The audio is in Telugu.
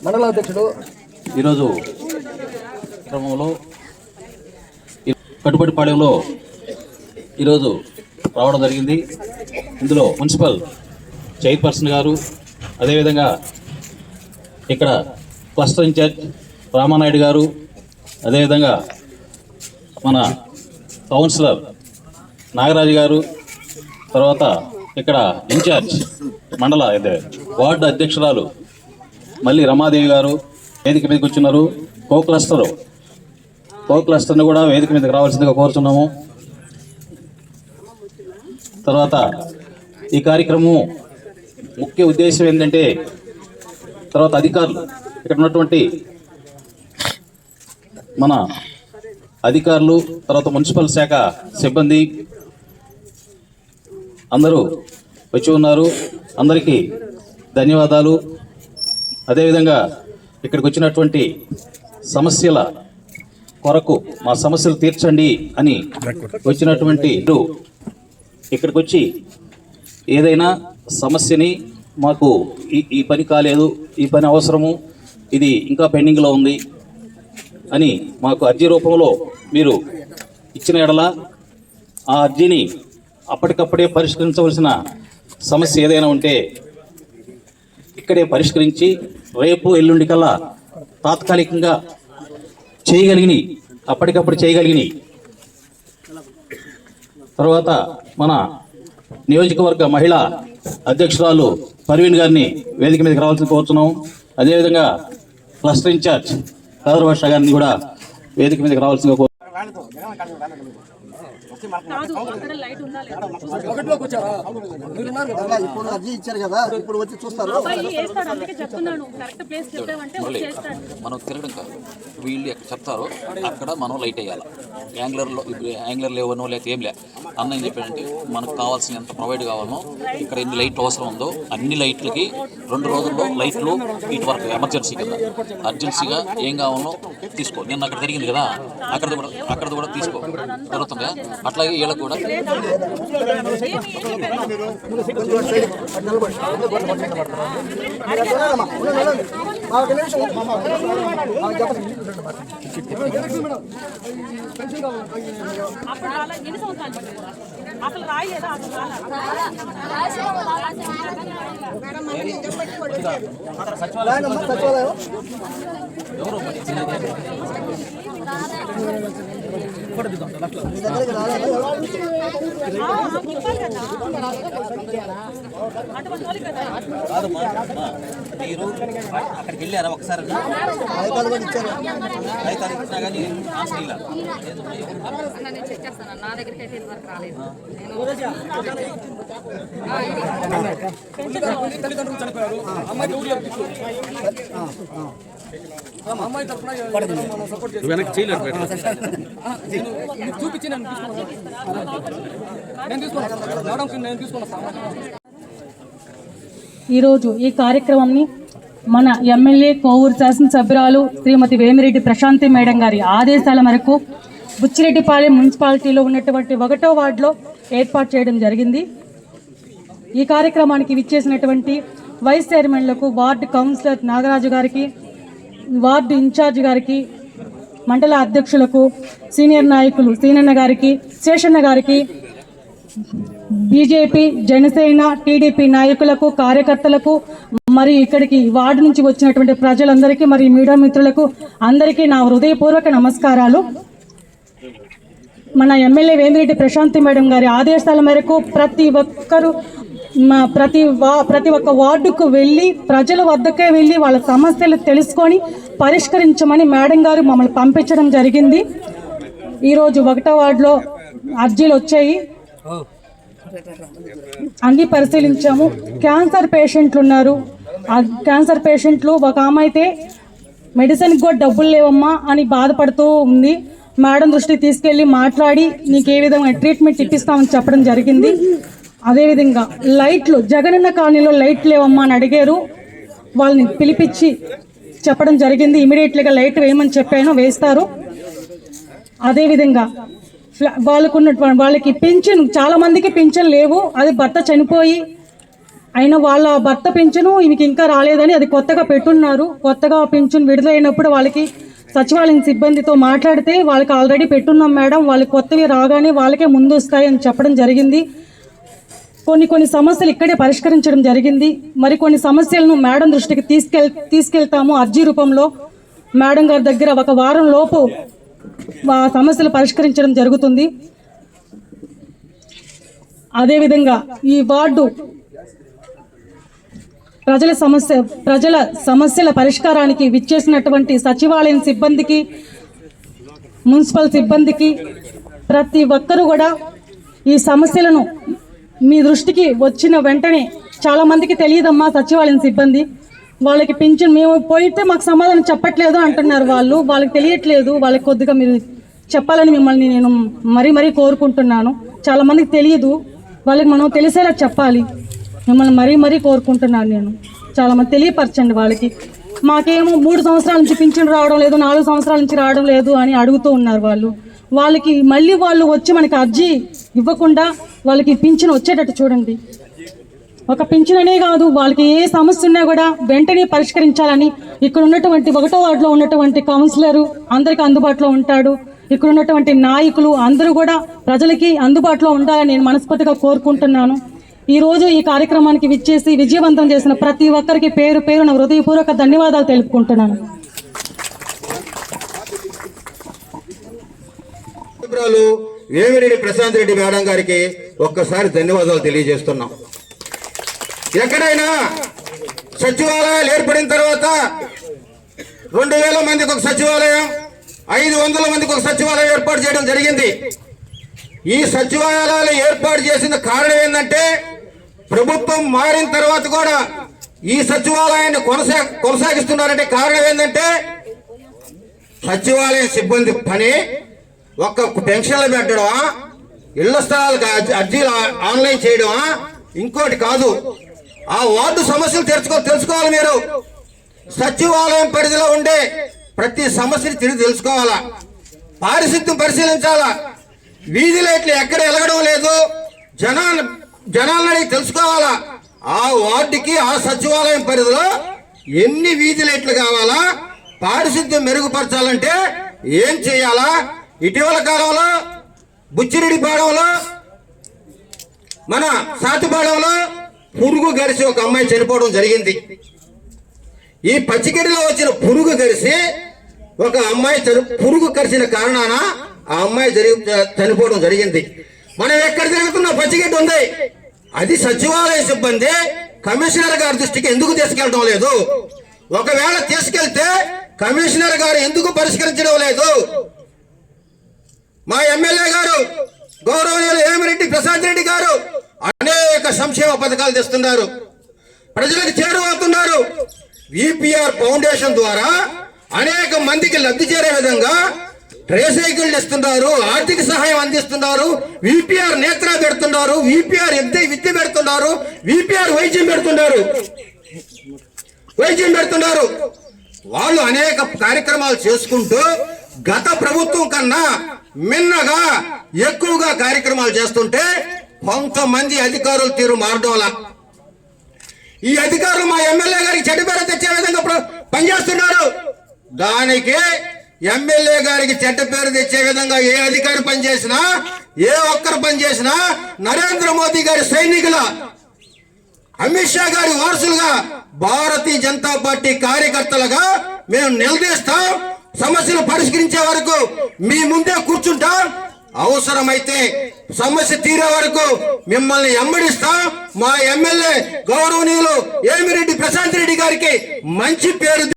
మండల అధ్యక్షుడు ఈరోజు క్రమంలో కట్టుబడిపాళెంలో ఈరోజు రావడం జరిగింది. ఇందులో మున్సిపల్ చైర్పర్సన్ గారు, అదేవిధంగా ఇక్కడ క్లస్టర్ ఇన్ఛార్జ్ రామానాయుడు గారు, అదేవిధంగా మన కౌన్సిలర్ నాగరాజు గారు, తర్వాత ఇక్కడ ఇన్ఛార్జ్ మండల వార్డు అధ్యక్షురాలు మళ్ళీ రమాదేవి గారు వేదిక మీదకి వచ్చినారు. కో క్లస్టర్ని కూడా వేదిక మీదకి రావాల్సిందిగా కోరుతున్నాము. తర్వాత ఈ కార్యక్రమం ముఖ్య ఉద్దేశం ఏంటంటే, తర్వాత అధికారులు ఇక్కడ ఉన్నటువంటి మన అధికారులు, తర్వాత మున్సిపల్ శాఖ సిబ్బంది అందరూ వచ్చి ఉన్నారు. అందరికీ ధన్యవాదాలు. అదేవిధంగా ఇక్కడికి వచ్చినటువంటి సమస్యల కొరకు మా సమస్యలు తీర్చండి అని వచ్చినటువంటి ఇక్కడికి వచ్చి ఏదైనా సమస్యని మాకు ఈ పని కాలేదు, ఈ పని అవసరము, ఇది ఇంకా పెండింగ్లో ఉంది అని మాకు అర్జీ రూపంలో మీరు ఇచ్చిన ఎడల ఆ అర్జీని అప్పటికప్పుడే పరిష్కరించవలసిన సమస్య ఏదైనా ఉంటే ఇక్కడే పరిష్కరించి రేపు ఎల్లుండి కల్లా తాత్కాలికంగా చేయగలిగినవి, అప్పటికప్పుడు చేయగలిగినవి. తర్వాత మన నియోజకవర్గ మహిళా అధ్యక్షురాలు పర్వీన్ గారిని వేదిక మీదకి రావాల్సి కోరుతున్నాం. అదేవిధంగా క్లస్టర్ ఇన్ఛార్జ్ కాదర్ భాష గారిని కూడా వేదిక మీదకి రావాల్సిందిగా మనం తిరగడం కాదు, వీళ్ళు ఎక్కడ చెప్తారో అక్కడ మనం లైట్ వేయాలి. యాంగులర్ లేవనో లేకపోతే ఏం లే అన్న ఏం చెప్పాడంటే, మనకు కావాల్సిన ఎంత ప్రొవైడ్ కావాలనో ఇక్కడ ఎన్ని లైట్లు అవసరం ఉందో అన్ని లైట్లకి 2 రోజుల్లో లైట్లు ఇటు వరకు ఎమర్జెన్సీ కదా, అర్జెన్సీగా ఏం కావాలో తీసుకో. నిన్న అక్కడ జరిగింది కదా, అక్కడ కూడా తీసుకో జరుగుతుందా. అట్లాగే వీళ్ళకి కూడా మీరు అక్కడికి వెళ్ళారా ఒకసారి? నా దగ్గరికి అయితే వరకు రాలేదు. తల్లిదండ్రులు చనిపోయారు, అమ్మాయికి అమ్మాయి తరఫున చూపించి నేను తీసుకున్నాను. ఈరోజు ఈ కార్యక్రమంని మన ఎమ్మెల్యే కోవూరు శాసనసభ్యురాలు శ్రీమతి వేమిరెడ్డి ప్రశాంతి మేడం గారి ఆదేశాల మేరకు బుచ్చిరెడ్డిపాలెం మున్సిపాలిటీలో ఉన్నటువంటి 1వ వార్డులో ఏర్పాటు చేయడం జరిగింది. ఈ కార్యక్రమానికి విచ్చేసినటువంటి వైస్ చైర్మన్లకు, వార్డు కౌన్సిలర్ నాగరాజు గారికి, వార్డు ఇన్ఛార్జ్ గారికి, మండల అధ్యక్షులకు, సీనియర్ నాయకులు సీనన్న గారికి, శేషన్న గారికి, బీజేపీ, జనసేన, టీడీపీ నాయకులకు, కార్యకర్తలకు, మరి ఇక్కడికి వార్డు నుంచి వచ్చినటువంటి ప్రజలందరికీ, మరి మీడియా మిత్రులకు అందరికీ నా హృదయపూర్వక నమస్కారాలు. మన ఎమ్మెల్యే వేమిరెడ్డి ప్రశాంతి మేడం గారి ఆదేశాల మేరకు ప్రతి ఒక్క వార్డుకు వెళ్ళి, ప్రజల వద్దకే వెళ్ళి వాళ్ళ సమస్యలు తెలుసుకొని పరిష్కరించమని మేడం గారు మమ్మల్ని పంపించడం జరిగింది. ఈరోజు 1వ వార్డులో అర్జీలు వచ్చాయి, అన్ని పరిశీలించాము. క్యాన్సర్ పేషెంట్లు ఉన్నారు. ఆ క్యాన్సర్ పేషెంట్లు, ఒక ఆమె అయితే మెడిసిన్కి కూడా డబ్బులు లేవమ్మా అని బాధపడుతూ ఉంది. మేడం దృష్టికి తీసుకెళ్ళి మాట్లాడి నీకు ఏ విధమైన ట్రీట్మెంట్ ఇప్పిస్తామని చెప్పడం జరిగింది. అదేవిధంగా లైట్లు, జగనన్న కాలనీలో లైట్లు లేవమ్మా అని అడిగారు. వాళ్ళని పిలిపించి చెప్పడం జరిగింది. ఇమీడియట్లీగా లైట్ వేయమని చెప్పాను, వేస్తారు. అదేవిధంగా వాళ్ళకి పింఛన్, చాలా మందికి పింఛన్ లేవు. అది భర్త చనిపోయి అయినా వాళ్ళ భర్త పింఛను ఈమెకి ఇంకా రాలేదని అది కొత్తగా పెట్టున్నారు. కొత్తగా పింఛన్ విడుదలైనప్పుడు వాళ్ళకి సచివాలయం సిబ్బందితో మాట్లాడితే వాళ్ళకి ఆల్రెడీ పెట్టున్నాం మేడం, వాళ్ళకి కొత్తవి రాగానే వాళ్ళకే ముందు వస్తాయని చెప్పడం జరిగింది. కొన్ని సమస్యలు ఇక్కడే పరిష్కరించడం జరిగింది. మరి కొన్ని సమస్యలను మేడం దృష్టికి తీసుకెళ్తాము అర్జీ రూపంలో. మేడం గారి దగ్గర ఒక వారం లోపు ఆ సమస్యలు పరిష్కరించడం జరుగుతుంది. అదేవిధంగా ఈ వార్డు ప్రజల సమస్యల పరిష్కారానికి విచ్చేసినటువంటి సచివాలయం సిబ్బందికి, మున్సిపల్ సిబ్బందికి, ప్రతి ఒక్కరూ కూడా ఈ సమస్యలను మీ దృష్టికి వచ్చిన వెంటనే, చాలా మందికి తెలియదమ్మా సచివాలయం సిబ్బంది, వాళ్ళకి పింఛన్ మేము పోయితే మాకు సమాధానం చెప్పట్లేదు అంటున్నారు. వాళ్ళకి తెలియట్లేదు. వాళ్ళకి కొద్దిగా మీరు చెప్పాలని మిమ్మల్ని నేను మరీ కోరుకుంటున్నాను. చాలా మందికి తెలియదు, వాళ్ళకి మనం తెలిసేలా చెప్పాలి. మిమ్మల్ని మరీ కోరుకుంటున్నాను నేను. చాలా మంది తెలియపరచండి వాళ్ళకి. మాకేమో 3 సంవత్సరాల నుంచి పింఛన్ రావడం లేదు, 4 సంవత్సరాల నుంచి రావడం లేదు అని అడుగుతూ ఉన్నారు వాళ్ళకి మళ్ళీ వాళ్ళు వచ్చి మనకి అర్జీ ఇవ్వకుండా వాళ్ళకి పింఛన్ వచ్చేటట్టు చూడండి. ఒక పింఛన్ అనే కాదు, వాళ్ళకి ఏ సమస్య ఉన్నా కూడా వెంటనే పరిష్కరించాలని ఇక్కడ ఉన్నటువంటి 1వ వార్డులో ఉన్నటువంటి కౌన్సిలరు అందరికీ అందుబాటులో ఉంటాడు. ఇక్కడ ఉన్నటువంటి నాయకులు అందరూ కూడా ప్రజలకి అందుబాటులో ఉండాలని నేను మనస్ఫూర్తిగా కోరుకుంటున్నాను. ఈరోజు ఈ కార్యక్రమానికి విచ్చేసి విజయవంతం చేసిన ప్రతి ఒక్కరికి పేరు పేరున హృదయపూర్వక ధన్యవాదాలు తెలుపుకుంటున్నాను. వేమిరెడ్డి ప్రశాంత్ రెడ్డి మేడం గారికి ఒక్కసారి ధన్యవాదాలు తెలియజేస్తున్నాం. ఎక్కడైనా సచివాలయాలు ఏర్పడిన తర్వాత 2000 మందికి ఒక సచివాలయం, 500 మందికి ఒక సచివాలయం ఏర్పాటు చేయడం జరిగింది. ఈ సచివాలయాలు ఏర్పాటు చేసిన కారణం ఏంటంటే, ప్రభుత్వం మారిన తర్వాత కూడా ఈ సచివాలయాన్ని కొనసాగిస్తున్నారంటే కారణం ఏంటంటే, సచివాలయ సిబ్బంది పని ఒక్క పెన్షన్లు పెట్టడమా, ఇళ్ల స్థలాలకు అర్జీలు ఆన్లైన్ చేయడమా, ఇంకోటి కాదు. ఆ వార్డు సమస్యలు తెలుసుకోవాలి. మీరు సచివాలయం పరిధిలో ఉండే ప్రతి సమస్యని తిరిగి తెలుసుకోవాలా, పారిశుద్ధ్యం పరిశీలించాలా, వీధి లైట్లు ఎక్కడ వెలగడం లేదు, జనాలను అడిగి తెలుసుకోవాలా. ఆ వార్డుకి ఆ సచివాలయం పరిధిలో ఎన్ని వీధి లైట్లు కావాలా, పారిశుద్ధ్యం మెరుగుపరచాలంటే ఏం చేయాలా. ఇటీవల కాలంలో బుచ్చిరెడ్డిపాడంలో, మన సాతిపాడంలో పురుగు గరిసి ఒక అమ్మాయి చనిపోవడం జరిగింది. ఈ పచ్చిగడ్డిలో వచ్చిన పురుగు గరిసి ఒక అమ్మాయి పురుగు కరిసిన కారణాన ఆ అమ్మాయి చనిపోవడం జరిగింది. మనం ఎక్కడ తిరుగుతున్న పచ్చిగడ్డి ఉంది, అది సచివాలయ సిబ్బంది కమిషనర్ గారి దృష్టికి ఎందుకు తీసుకెళ్ళడం లేదు? ఒకవేళ తీసుకెళ్తే కమిషనర్ గారు ఎందుకు పరిష్కరించడం లేదు? మా ఎమ్మెల్యే గారు గౌరవనీయులు వేమిరెడ్డి ప్రశాంత్ రెడ్డి గారు అనేక సంక్షేమ పథకాలు తెస్తున్నారు, ప్రజలకు చేరువవుతున్నారు. విపిఆర్ ఫౌండేషన్ ద్వారా అనేక మందికి లబ్ధి చేరే విధంగా ట్రైసైకిల్ ఇస్తున్నారు, ఆర్థిక సహాయం అందిస్తున్నారు, విపిఆర్ నేత్ర పెడుతున్నారు, విపిఆర్ విద్య పెడుతున్నారు, విపిఆర్ వైద్యం పెడుతున్నారు. వాళ్ళు అనేక కార్యక్రమాలు చేసుకుంటూ గత ప్రభుత్వం కన్నా మిన్నగా ఎక్కువగా కార్యక్రమాలు చేస్తుంటే కొంతమంది అధికారులు తీరు మారడం వల్ల ఈ అధికారులు మా ఎమ్మెల్యే గారికి చెడ్డ పేరు తెచ్చే విధంగా పనిచేస్తున్నారు. దానికి ఎమ్మెల్యే గారికి చెడ్డ పేరు తెచ్చే విధంగా ఏ అధికారి పనిచేసినా, ఏ ఒక్కరు పనిచేసినా నరేంద్ర మోదీ గారి సైనికుల, అమిత్ షా గారి వారసులుగా, భారతీయ జనతా పార్టీ కార్యకర్తలుగా మేము నిలదీస్తాం. సమస్యలు పరిష్కరించే వరకు మీ ముందే కూర్చుంటాం. అవసరమైతే సమస్య తీరే వరకు మిమ్మల్ని వెంబడిస్తాం. మా ఎమ్మెల్యే గౌరవనీయులు వేమిరెడ్డి ప్రశాంత్ రెడ్డి గారికి మంచి పేరు